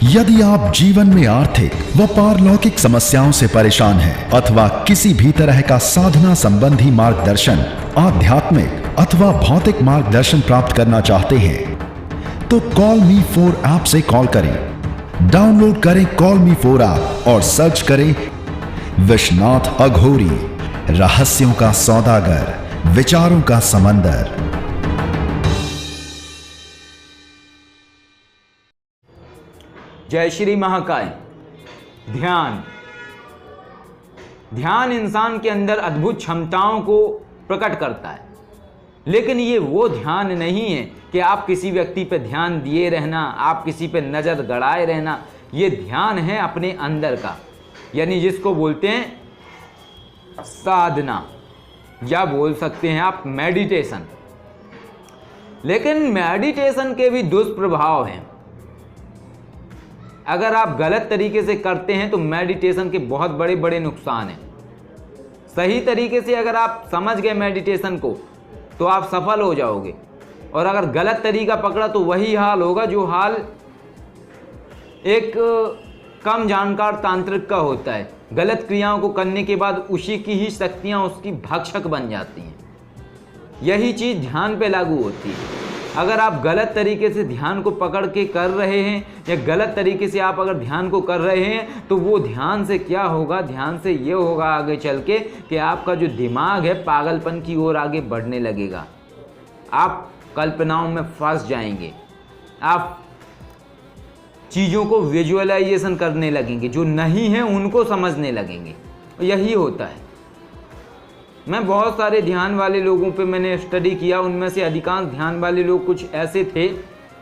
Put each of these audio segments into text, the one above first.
यदि आप जीवन में आर्थिक व पारलौकिक समस्याओं से परेशान हैं अथवा किसी भी तरह का साधना संबंधी मार्गदर्शन, आध्यात्मिक अथवा भौतिक मार्गदर्शन प्राप्त करना चाहते हैं तो कॉल मी 4 ऐप से कॉल करें। डाउनलोड करें कॉल मी 4 ऐप और सर्च करें विश्वनाथ अघोरी, रहस्यों का सौदागर, विचारों का समंदर। जय श्री महाकाय। ध्यान इंसान के अंदर अद्भुत क्षमताओं को प्रकट करता है, लेकिन ये वो ध्यान नहीं है कि आप किसी व्यक्ति पे ध्यान दिए रहना, आप किसी पे नज़र गड़ाए रहना। ये ध्यान है अपने अंदर का, यानी जिसको बोलते हैं साधना, या बोल सकते हैं आप मेडिटेशन। लेकिन मेडिटेशन के भी दुष्प्रभाव हैं। अगर आप गलत तरीके से करते हैं तो मेडिटेशन के बहुत बड़े बड़े नुकसान हैं। सही तरीके से अगर आप समझ गए मेडिटेशन को तो आप सफल हो जाओगे, और अगर गलत तरीका पकड़ा तो वही हाल होगा जो हाल एक कम जानकार तांत्रिक का होता है। गलत क्रियाओं को करने के बाद उसी की ही शक्तियाँ उसकी भक्षक बन जाती हैं। यही चीज़ ध्यान पे लागू होती है। अगर आप गलत तरीके से ध्यान को पकड़ के कर रहे हैं, या गलत तरीके से आप अगर ध्यान को कर रहे हैं, तो वो ध्यान से क्या होगा? ध्यान से ये होगा आगे चल के कि आपका जो दिमाग है पागलपन की ओर आगे बढ़ने लगेगा। आप कल्पनाओं में फंस जाएंगे, आप चीज़ों को विजुअलाइजेशन करने लगेंगे, जो नहीं है उनको समझने लगेंगे। यही होता है। मैं बहुत सारे ध्यान वाले लोगों पे मैंने स्टडी किया, उनमें से अधिकांश ध्यान वाले लोग कुछ ऐसे थे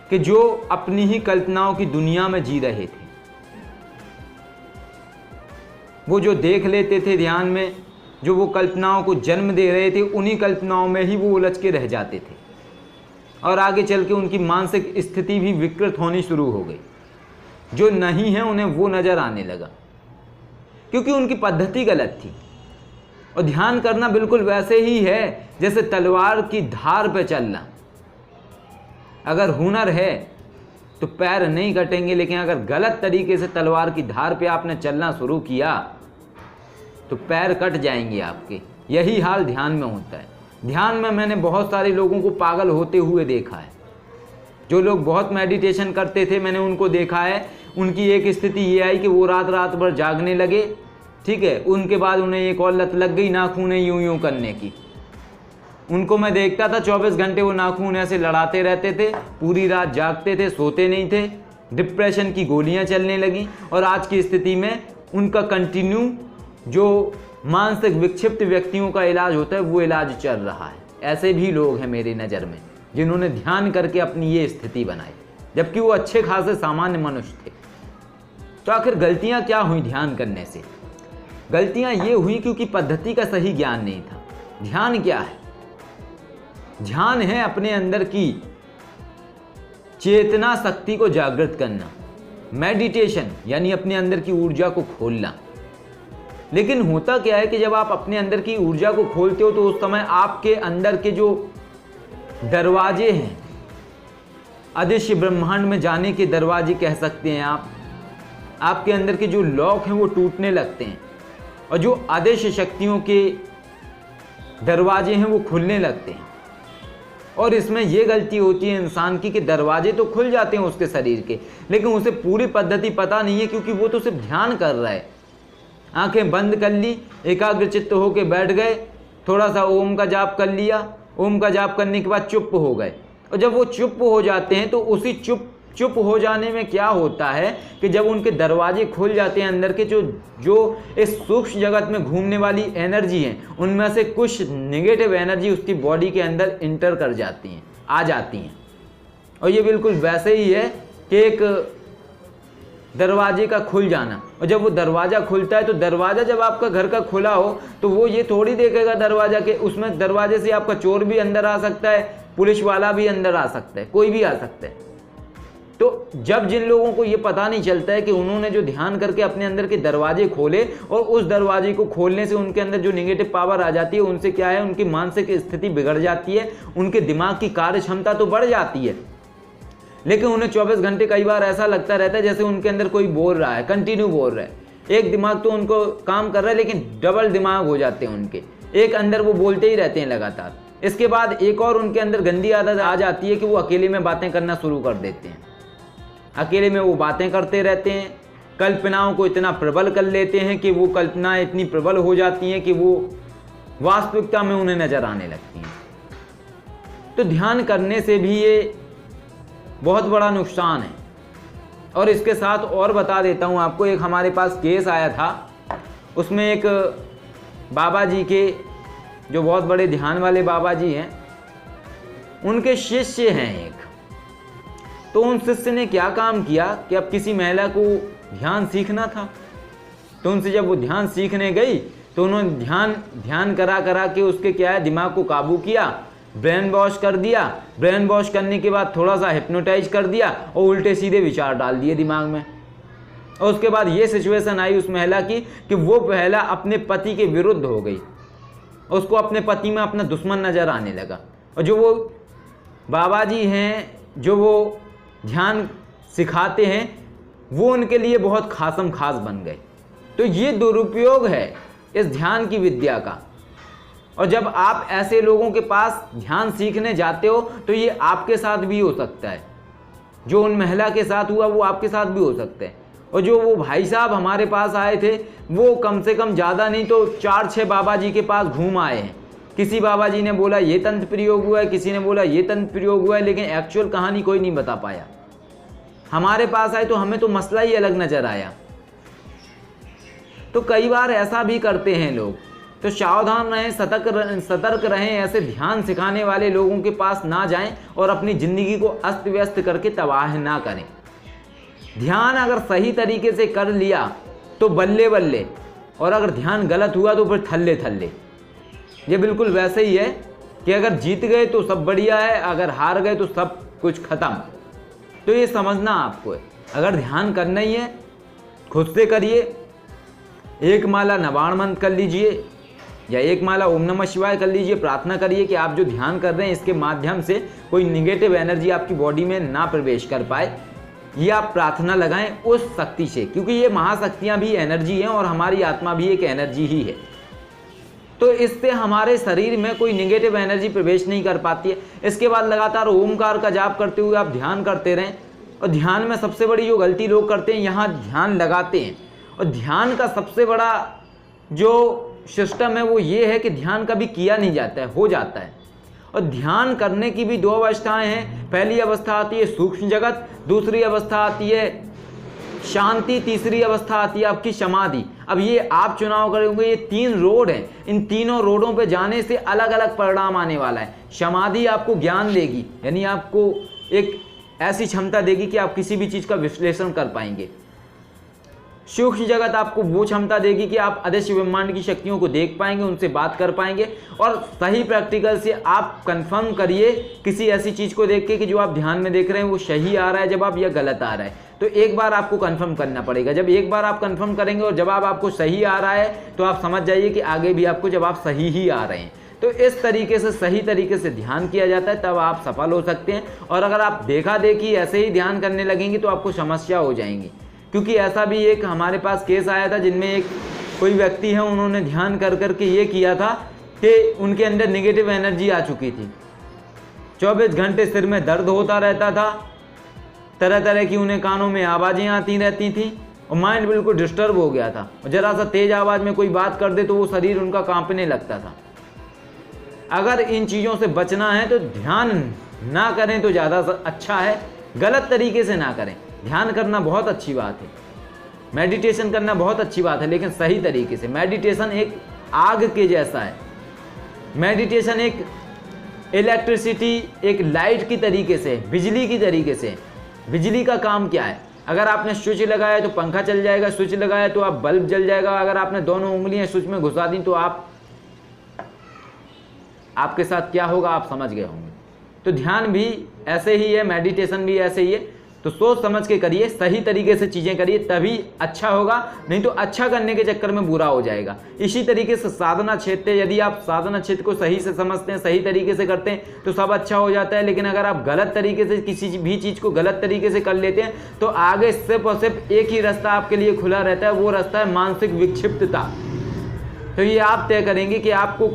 कि जो अपनी ही कल्पनाओं की दुनिया में जी रहे थे। वो जो देख लेते थे ध्यान में, जो वो कल्पनाओं को जन्म दे रहे थे, उन्हीं कल्पनाओं में ही वो उलझ के रह जाते थे, और आगे चल के उनकी मानसिक स्थिति भी विकृत होनी शुरू हो गई। जो नहीं है उन्हें वो नज़र आने लगा, क्योंकि उनकी पद्धति गलत थी। और ध्यान करना बिल्कुल वैसे ही है जैसे तलवार की धार पे चलना। अगर हुनर है तो पैर नहीं कटेंगे, लेकिन अगर गलत तरीके से तलवार की धार पे आपने चलना शुरू किया तो पैर कट जाएंगे आपके। यही हाल ध्यान में होता है। ध्यान में मैंने बहुत सारे लोगों को पागल होते हुए देखा है। जो लोग बहुत मेडिटेशन करते थे, मैंने उनको देखा है, उनकी एक स्थिति ये आई कि वो रात रात भर जागने लगे, ठीक है। उनके बाद उन्हें एक और लत लग गई नाखून यूं यूं करने की। उनको मैं देखता था 24 घंटे वो नाखून ऐसे लड़ाते रहते थे, पूरी रात जागते थे, सोते नहीं थे, डिप्रेशन की गोलियां चलने लगी। और आज की स्थिति में उनका कंटिन्यू जो मानसिक विक्षिप्त व्यक्तियों का इलाज होता है वो इलाज चल रहा है। ऐसे भी लोग हैं मेरी नज़र में जिन्होंने ध्यान करके अपनी ये स्थिति बनाई, जबकि वो अच्छे खासे सामान्य मनुष्य थे। तो आखिर गलतियाँ क्या हुई ध्यान करने से? गलतियां ये हुई क्योंकि पद्धति का सही ज्ञान नहीं था। ध्यान क्या है? ध्यान है अपने अंदर की चेतना शक्ति को जागृत करना। मेडिटेशन यानी अपने अंदर की ऊर्जा को खोलना। लेकिन होता क्या है कि जब आप अपने अंदर की ऊर्जा को खोलते हो तो उस समय आपके अंदर के जो दरवाजे हैं, अदृश्य ब्रह्मांड में जाने के दरवाजे कह सकते हैं आप, आपके अंदर के जो लॉक हैं वो टूटने लगते हैं, और जो अदृश्य शक्तियों के दरवाजे हैं वो खुलने लगते हैं। और इसमें यह गलती होती है इंसान की कि दरवाजे तो खुल जाते हैं उसके शरीर के, लेकिन उसे पूरी पद्धति पता नहीं है, क्योंकि वो तो सिर्फ ध्यान कर रहा है। आंखें बंद कर ली, एकाग्रचित्त होकर बैठ गए, थोड़ा सा ओम का जाप कर लिया, ओम का जाप करने के बाद चुप हो गए। और जब वो चुप हो जाते हैं तो उसी चुप हो जाने में क्या होता है कि जब उनके दरवाजे खुल जाते हैं अंदर के, जो इस सूक्ष्म जगत में घूमने वाली एनर्जी हैं, उनमें से कुछ नेगेटिव एनर्जी उसकी बॉडी के अंदर इंटर कर जाती हैं, आ जाती हैं। और ये बिल्कुल वैसे ही है कि एक दरवाजे का खुल जाना। और जब वो दरवाज़ा खुलता है तो दरवाज़ा जब आपका घर का खुला हो तो वो ये थोड़ी देखेगा दरवाज़ा के, उसमें दरवाजे से आपका चोर भी अंदर आ सकता है, पुलिस वाला भी अंदर आ सकता है, कोई भी आ सकता है। तो जब जिन लोगों को ये पता नहीं चलता है कि उन्होंने जो ध्यान करके अपने अंदर के दरवाजे खोले, और उस दरवाजे को खोलने से उनके अंदर जो नेगेटिव पावर आ जाती है, उनसे क्या है, उनकी मानसिक स्थिति बिगड़ जाती है, उनके दिमाग की कार्य क्षमता तो बढ़ जाती है, लेकिन उन्हें 24 घंटे कई बार ऐसा लगता रहता है जैसे उनके अंदर कोई बोल रहा है, कंटिन्यू बोल रहा है। एक दिमाग तो उनको काम कर रहा है लेकिन डबल दिमाग हो जाते हैं उनके, एक अंदर वो बोलते ही रहते हैं लगातार। इसके बाद एक और उनके अंदर गंदी आदत आ जाती है कि वो अकेले में बातें करना शुरू कर देते हैं। अकेले में वो बातें करते रहते हैं, कल्पनाओं को इतना प्रबल कर लेते हैं कि वो कल्पनाएं इतनी प्रबल हो जाती हैं कि वो वास्तविकता में उन्हें नजर आने लगती हैं। तो ध्यान करने से भी ये बहुत बड़ा नुकसान है। और इसके साथ और बता देता हूँ आपको, एक हमारे पास केस आया था, उसमें एक बाबा जी के, जो बहुत बड़े ध्यान वाले बाबा जी हैं, उनके शिष्य हैं एक। तो उन शिष्य ने क्या काम किया कि अब किसी महिला को ध्यान सीखना था, तो उनसे जब वो ध्यान सीखने गई तो उन्होंने ध्यान करा के उसके क्या है, दिमाग को काबू किया, ब्रेन वॉश कर दिया। ब्रेन वॉश करने के बाद थोड़ा सा हिप्नोटाइज कर दिया और उल्टे सीधे विचार डाल दिए दिमाग में। और उसके बाद ये सिचुएशन आई उस महिला की कि वो महिला अपने पति के विरुद्ध हो गई, उसको अपने पति में अपना दुश्मन नजर आने लगा। और जो वो बाबा जी हैं, जो वो ध्यान सिखाते हैं, वो उनके लिए बहुत खासम खास बन गए। तो ये दुरुपयोग है इस ध्यान की विद्या का। और जब आप ऐसे लोगों के पास ध्यान सीखने जाते हो तो ये आपके साथ भी हो सकता है, जो उन महिला के साथ हुआ वो आपके साथ भी हो सकता है। और जो वो भाई साहब हमारे पास आए थे, वो कम से कम ज़्यादा नहीं तो 4-6 बाबा जी के पास घूम आए हैं। किसी बाबा जी ने बोला ये तंत्र प्रयोग हुआ है, किसी ने बोला ये तंत्र प्रयोग हुआ है, लेकिन एक्चुअल कहानी कोई नहीं बता पाया। हमारे पास आए तो हमें तो मसला ही अलग नज़र आया। तो कई बार ऐसा भी करते हैं लोग। तो सावधान रहें, सतर्क रहें, ऐसे ध्यान सिखाने वाले लोगों के पास ना जाएं और अपनी ज़िंदगी को अस्त व्यस्त करके तबाह ना करें। ध्यान अगर सही तरीके से कर लिया तो बल्ले बल्ले, और अगर ध्यान गलत हुआ तो फिर थल्ले थल्ले। ये बिल्कुल वैसे ही है कि अगर जीत गए तो सब बढ़िया है, अगर हार गए तो सब कुछ ख़त्म। तो ये समझना आपको है, अगर ध्यान करना ही है खुद से करिए। एक माला नवाण मंत्र कर लीजिए या एक माला ओम नमः शिवाय कर लीजिए। प्रार्थना करिए कि आप जो ध्यान कर रहे हैं इसके माध्यम से कोई निगेटिव एनर्जी आपकी बॉडी में ना प्रवेश कर पाए। ये आप प्रार्थना लगाएं उस शक्ति से, क्योंकि ये महाशक्तियाँ भी एनर्जी हैं और हमारी आत्मा भी एक एनर्जी ही है। तो इससे हमारे शरीर में कोई निगेटिव एनर्जी प्रवेश नहीं कर पाती है। इसके बाद लगातार ओमकार का जाप करते हुए आप ध्यान करते रहें। और ध्यान में सबसे बड़ी जो गलती लोग करते हैं, यहाँ ध्यान लगाते हैं और ध्यान का सबसे बड़ा जो सिस्टम है वो ये है कि ध्यान कभी किया नहीं जाता है, हो जाता है। और ध्यान करने की भी 2 अवस्थाएं हैं। पहली अवस्था आती है सूक्ष्म जगत, दूसरी अवस्था आती है शांति, तीसरी अवस्था आती है आपकी समाधि। अब ये आप चुनाव करेंगे, ये 3 रोड हैं, इन तीनों रोडों पे जाने से अलग अलग परिणाम आने वाला है। समाधि आपको ज्ञान देगी, यानी आपको एक ऐसी क्षमता देगी कि आप किसी भी चीज़ का विश्लेषण कर पाएंगे। सूक्ष्म जगत आपको वो क्षमता देगी कि आप अदृश्य ब्रह्मांड की शक्तियों को देख पाएंगे, उनसे बात कर पाएंगे। और सही प्रैक्टिकल से आप कंफर्म करिए किसी ऐसी चीज़ को देख के कि जो आप ध्यान में देख रहे हैं वो सही आ रहा है जवाब या गलत आ रहा है। तो एक बार आपको कंफर्म करना पड़ेगा। जब एक बार आप कंफर्म करेंगे और जवाब आपको सही आ रहा है तो आप समझ जाइए कि आगे भी आपको जवाब सही ही आ रहे हैं। तो इस तरीके से सही तरीके से ध्यान किया जाता है, तब आप सफल हो सकते हैं। और अगर आप देखा देखी ऐसे ही ध्यान करने लगेंगे तो आपको समस्या हो जाएंगी। क्योंकि ऐसा भी एक हमारे पास केस आया था जिनमें एक कोई व्यक्ति है, उन्होंने ध्यान कर करके ये किया था कि उनके अंदर नेगेटिव एनर्जी आ चुकी थी। 24 घंटे सिर में दर्द होता रहता था, तरह तरह की उन्हें कानों में आवाज़ें आती रहती थी और माइंड बिल्कुल डिस्टर्ब हो गया था। और ज़रा सा तेज़ आवाज़ में कोई बात कर दे तो वो शरीर उनका कांपने लगता था। अगर इन चीज़ों से बचना है तो ध्यान ना करें तो ज़्यादा अच्छा है, गलत तरीके से ना करें। ध्यान करना बहुत अच्छी बात है, मेडिटेशन करना बहुत अच्छी बात है, लेकिन सही तरीके से। मेडिटेशन एक आग के जैसा है, मेडिटेशन एक इलेक्ट्रिसिटी, एक लाइट की तरीके से, बिजली की तरीके से। बिजली का काम क्या है? अगर आपने स्विच लगाया तो पंखा चल जाएगा, स्विच लगाया तो आप बल्ब जल जाएगा। अगर आपने दोनों उंगलियां स्विच में घुसा दी तो आपके साथ क्या होगा आप समझ गए होंगे। तो ध्यान भी ऐसे ही है, मेडिटेशन भी ऐसे ही है। तो सोच समझ के करिए, सही तरीके से चीज़ें करिए, तभी अच्छा होगा, नहीं तो अच्छा करने के चक्कर में बुरा हो जाएगा। इसी तरीके से साधना क्षेत्र, यदि आप साधना क्षेत्र को सही से समझते हैं, सही तरीके से करते हैं तो सब अच्छा हो जाता है। लेकिन अगर आप गलत तरीके से किसी भी चीज़ को गलत तरीके से कर लेते हैं तो आगे सिर्फ और सिर्फ एक ही रास्ता आपके लिए खुला रहता है, वो रास्ता है मानसिक विक्षिप्तता। तो ये आप तय करेंगे कि आपको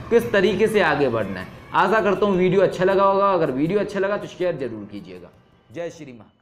किस तरीके से आगे बढ़ना है। आशा करता हूँ वीडियो अच्छा लगा होगा। अगर वीडियो अच्छा लगा तो शेयर जरूर कीजिएगा। जय श्री महाकाल।